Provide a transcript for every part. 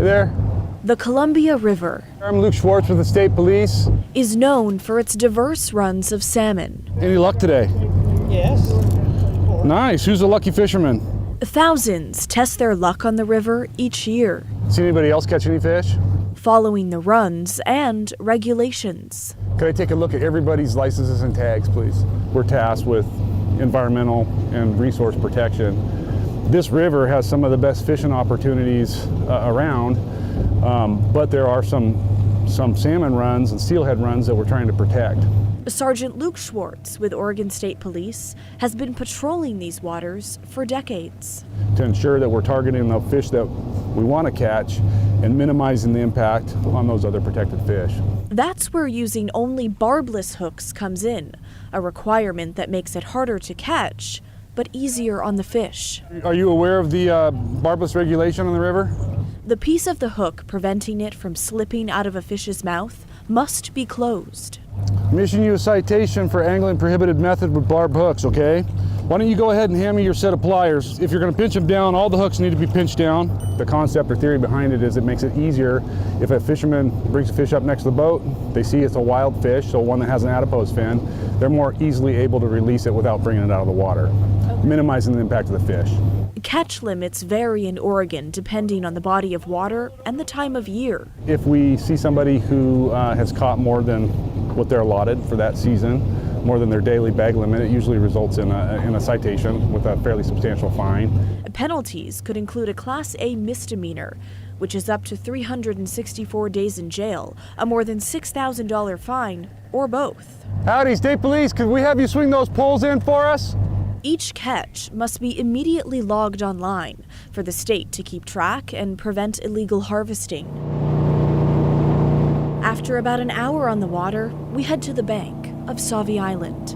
Hey there. The Columbia River I'm Sgt Schwarz with the state police. is known for its diverse runs of salmon. Any luck today? Yes. Nice. Who's the lucky fisherman? Thousands test their luck on the river each year, See anybody else catch any fish? following the runs and regulations. Could I take a look at everybody's licenses and tags, please? We're tasked with environmental and resource protection. This river has some of the best fishing opportunities around, but there are some salmon runs and steelhead runs that we're trying to protect. Sgt Schwarz with Oregon State Police has been patrolling these waters for decades. To ensure that we're targeting the fish that we want to catch and minimizing the impact on those other protected fish. That's where using only barbless hooks comes in, a requirement that makes it harder to catch, but easier on the fish. Are you aware of the barbless regulation on the river? The piece of the hook preventing it from slipping out of a fish's mouth must be closed. I'm issuing you a citation for angling prohibited method with barbed hooks, okay? Why don't you go ahead and hand me your set of pliers? If you're gonna pinch them down, all the hooks need to be pinched down. The concept or theory behind it is it makes it easier if a fisherman brings a fish up next to the boat, they see it's a wild fish, so one that has an adipose fin, they're more easily able to release it without bringing it out of the water, minimizing the impact of the fish. Catch limits vary in Oregon depending on the body of water and the time of year. If we see somebody who has caught more than what they're allotted for that season, more than their daily bag limit, it usually results in a citation with a fairly substantial fine. Penalties could include a Class A misdemeanor, which is up to 364 days in jail, a more than $6,000 fine, or both. Howdy, State Police, could we have you swing those poles in for us? Each catch must be immediately logged online for the state to keep track and prevent illegal harvesting. After about an hour on the water, we head to the bank of Sauvie Island.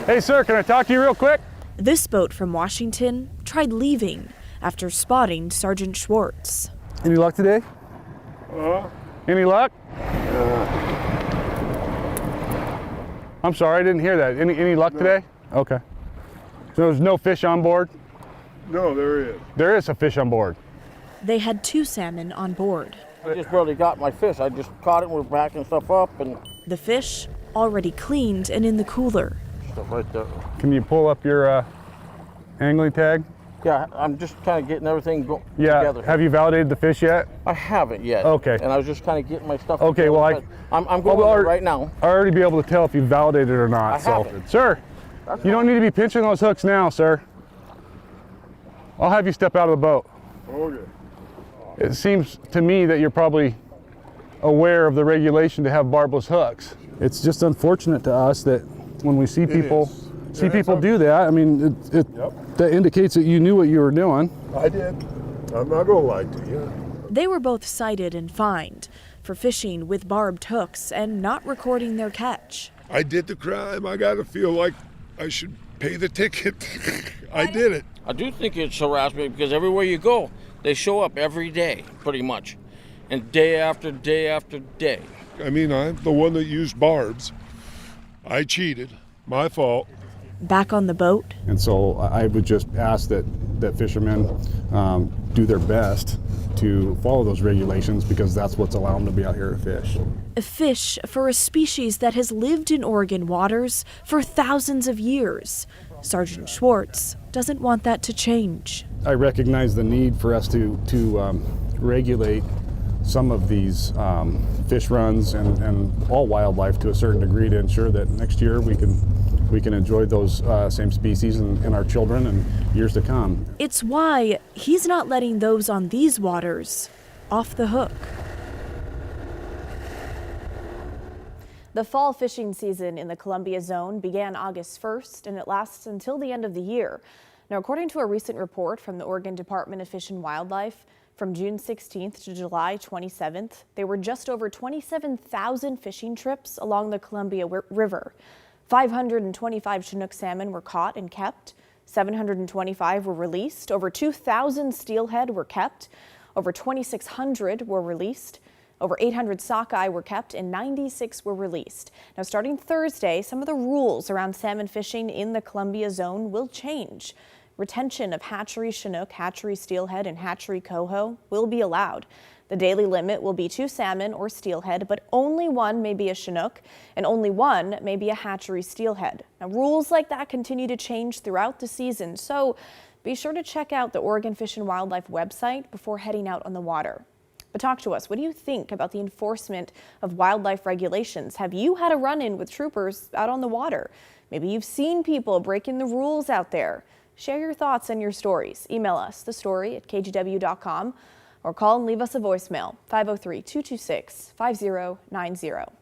Hey sir, can I talk to you real quick? This boat from Washington tried leaving after spotting Sgt Schwarz. Any luck today? Any luck? I'm sorry, I didn't hear that. Any luck today? Okay. So there's no fish on board? No, there is. There is a fish on board. They had 2 salmon on board. I just barely got my fish. I just caught it and we're backing stuff up and The fish already cleaned and in the cooler. stuff right there. Can you pull up your angling tag? Yeah, I'm just kind of getting everything Yeah. together. Have you validated the fish yet? I haven't yet. Okay. And I was just kind of getting my stuff Okay, together, well, but I'm going there right now. I already be able to tell if you validated or not. I haven't. Sir, That's you don't need to be pinching those hooks now, sir. I'll have you step out of the boat. Okay. It seems to me that you're probably aware of the regulation to have barbless hooks. It's just unfortunate to us that when we see people do that, I mean, that indicates that you knew what you were doing. I did. I'm not gonna lie to you. They were both cited and fined for fishing with barbed hooks and not recording their catch. I did the crime. I gotta feel like I should pay the ticket. I did it. I do think it's harassment because everywhere you go, they show up every day, pretty much. And day after day after day. I mean, I'm the one that used barbs. I cheated. My fault. Back on the boat, And so I would just ask that fishermen do their best to follow those regulations because that's what's allowing them to be out here to fish. a fish for a species that has lived in Oregon waters for thousands of years. Sgt Schwarz doesn't want that to change. I recognize the need for us to regulate some of these fish runs and all wildlife to a certain degree to ensure that next year we can enjoy those same species and our children and years to come. It's why he's not letting those on these waters off the hook. The fall fishing season in the Columbia Zone began August 1st and it lasts until the end of the year. Now, according to a recent report from the Oregon Department of Fish and Wildlife, from June 16th to July 27th, there were just over 27,000 fishing trips along the Columbia River. 525 Chinook salmon were caught and kept. 725 were released. Over 2,000 steelhead were kept. Over 2,600 were released. Over 800 sockeye were kept and 96 were released. Now, starting Thursday, some of the rules around salmon fishing in the Columbia Zone will change. Retention of hatchery chinook, hatchery steelhead, and hatchery coho will be allowed. The daily limit will be 2 salmon or steelhead, but only one may be a chinook and only one may be a hatchery steelhead. Now, rules like that continue to change throughout the season, so be sure to check out the Oregon Fish and Wildlife website before heading out on the water. But talk to us. What do you think about the enforcement of wildlife regulations? Have you had a run-in with troopers out on the water? Maybe you've seen people breaking the rules out there. Share your thoughts and your stories. Email us, thestory@kgw.com, or call and leave us a voicemail, 503-226-5090.